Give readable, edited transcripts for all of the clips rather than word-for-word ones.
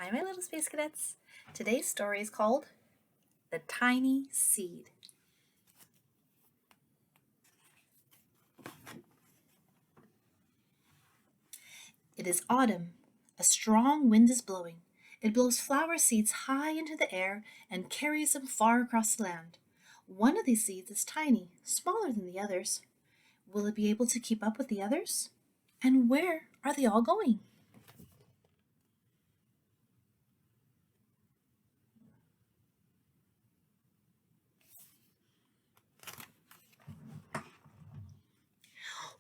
Hi, my little space cadets. Today's story is called The Tiny Seed. It is autumn. A strong wind is blowing. It blows flower seeds high into the air and carries them far across the land. One of these seeds is tiny, smaller than the others. Will it be able to keep up with the others? And where are they all going?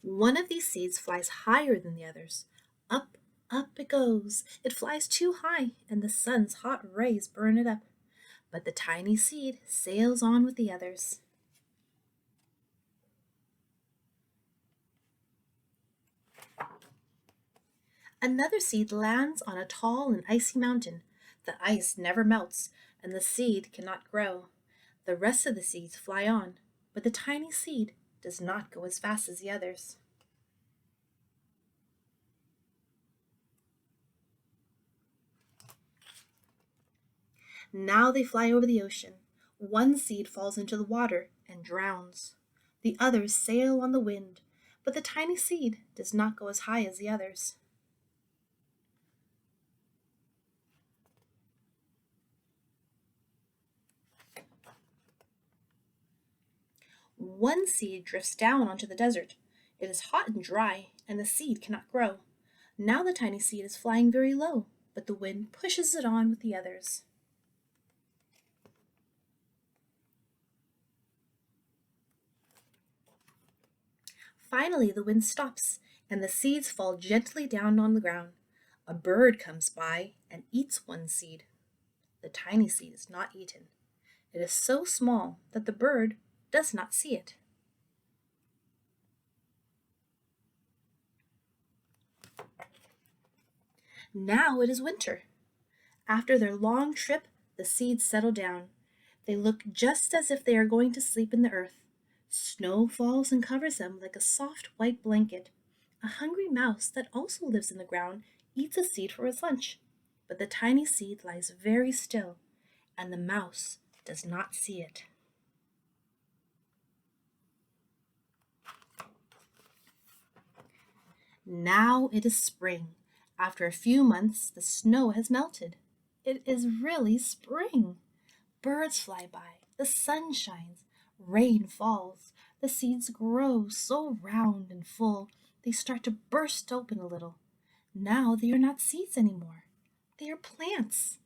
One of these seeds flies higher than the others. Up, up it goes. It flies too high, and the sun's hot rays burn it up. But the tiny seed sails on with the others. Another seed lands on a tall and icy mountain. The ice never melts, and the seed cannot grow. The rest of the seeds fly on, but the tiny seed does not go as fast as the others. Now they fly over the ocean. One seed falls into the water and drowns. The others sail on the wind, but the tiny seed does not go as high as the others. One seed drifts down onto the desert. It is hot and dry, and the seed cannot grow. Now the tiny seed is flying very low, but the wind pushes it on with the others. Finally, the wind stops, and the seeds fall gently down on the ground. A bird comes by and eats one seed. The tiny seed is not eaten. It is so small that the bird does not see it. Now it is winter. After their long trip, the seeds settle down. They look just as if they are going to sleep in the earth. Snow falls and covers them like a soft white blanket. A hungry mouse that also lives in the ground eats a seed for his lunch. But the tiny seed lies very still, and the mouse does not see it. Now it is spring. After a few months, the snow has melted. It is really spring. Birds fly by, the sun shines, rain falls, the seeds grow so round and full they start to burst open a little. Now they are not seeds anymore. They are plants.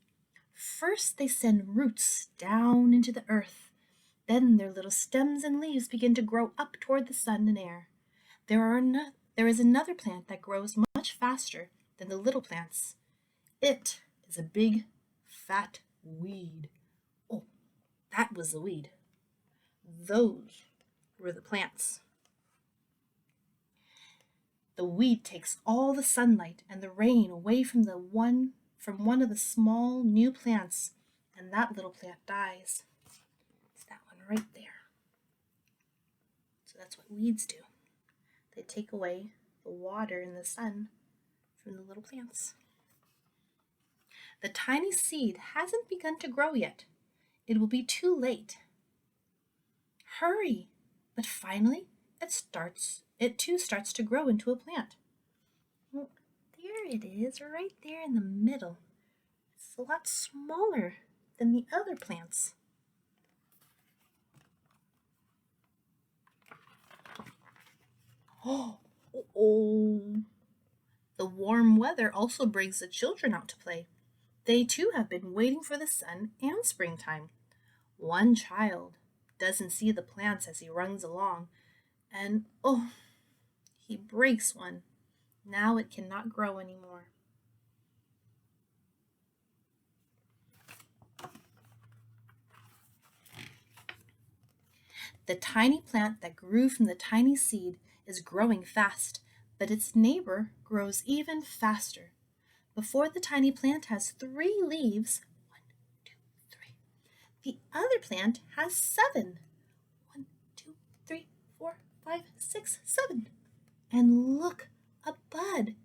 First they send roots down into the earth. Then their little stems and leaves begin to grow up toward the sun and air. There is another plant that grows much faster than the little plants. It is a big, fat weed. Oh, that was the weed. Those were the plants. The weed takes all the sunlight and the rain away from one of the small new plants, and that little plant dies. It's that one right there. So that's what weeds do. They take away the water and the sun from the little plants. The tiny seed hasn't begun to grow yet. It will be too late. Hurry! But finally, it too starts to grow into a plant. Well, there it is, right there in the middle. It's a lot smaller than the other plants. Oh, the warm weather also brings the children out to play. They too have been waiting for the sun and springtime. One child doesn't see the plants as he runs along, and he breaks one. Now it cannot grow anymore. The tiny plant that grew from the tiny seed is growing fast, but its neighbor grows even faster. Before the tiny plant has 3 leaves, 1, 2, 3, the other plant has 7. 1, 2, 3, 4, 5, 6, 7. And look, a bud,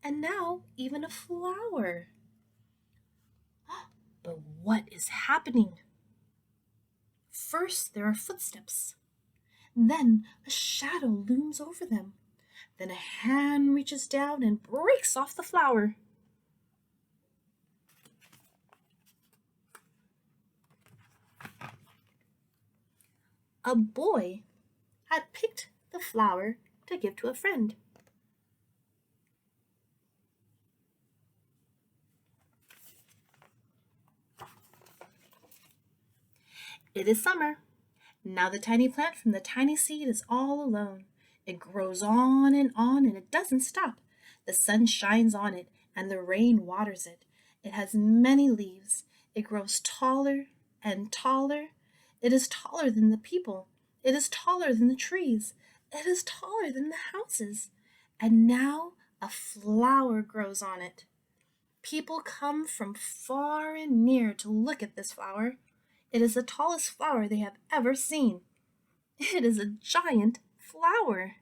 and now even a flower. But what is happening? First, there are footsteps. Then a shadow looms over them. Then a hand reaches down and breaks off the flower. A boy had picked the flower to give to a friend. It is summer. Now the tiny plant from the tiny seed is all alone. It grows on and it doesn't stop. The sun shines on it and the rain waters it. It has many leaves. It grows taller and taller. It is taller than the people. It is taller than the trees. It is taller than the houses. And now a flower grows on it. People come from far and near to look at this flower. It is the tallest flower they have ever seen. It is a giant flower.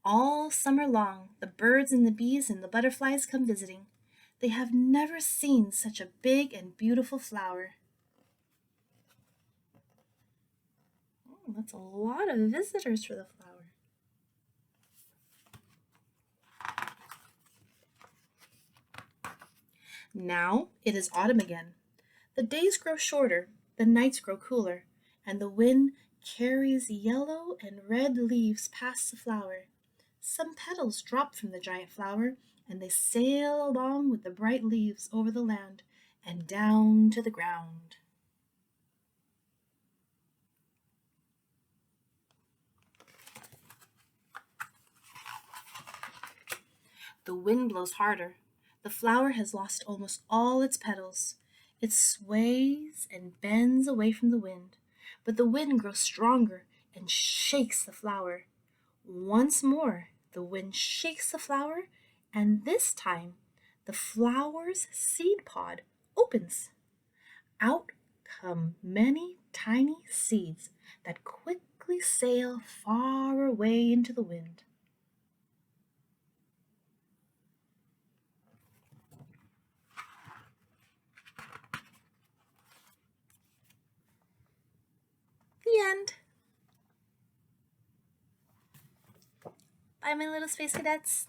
All summer long, the birds and the bees and the butterflies come visiting. They have never seen such a big and beautiful flower. Oh, that's a lot of visitors for the flower. Now it is autumn again. The days grow shorter, the nights grow cooler, and the wind carries yellow and red leaves past the flower. Some petals drop from the giant flower, and they sail along with the bright leaves over the land and down to the ground. The wind blows harder. The flower has lost almost all its petals. It sways and bends away from the wind, but the wind grows stronger and shakes the flower. Once more, the wind shakes the flower, and this time the flower's seed pod opens. Out come many tiny seeds that quickly sail far away into the wind. The end. Bye, my little space cadets.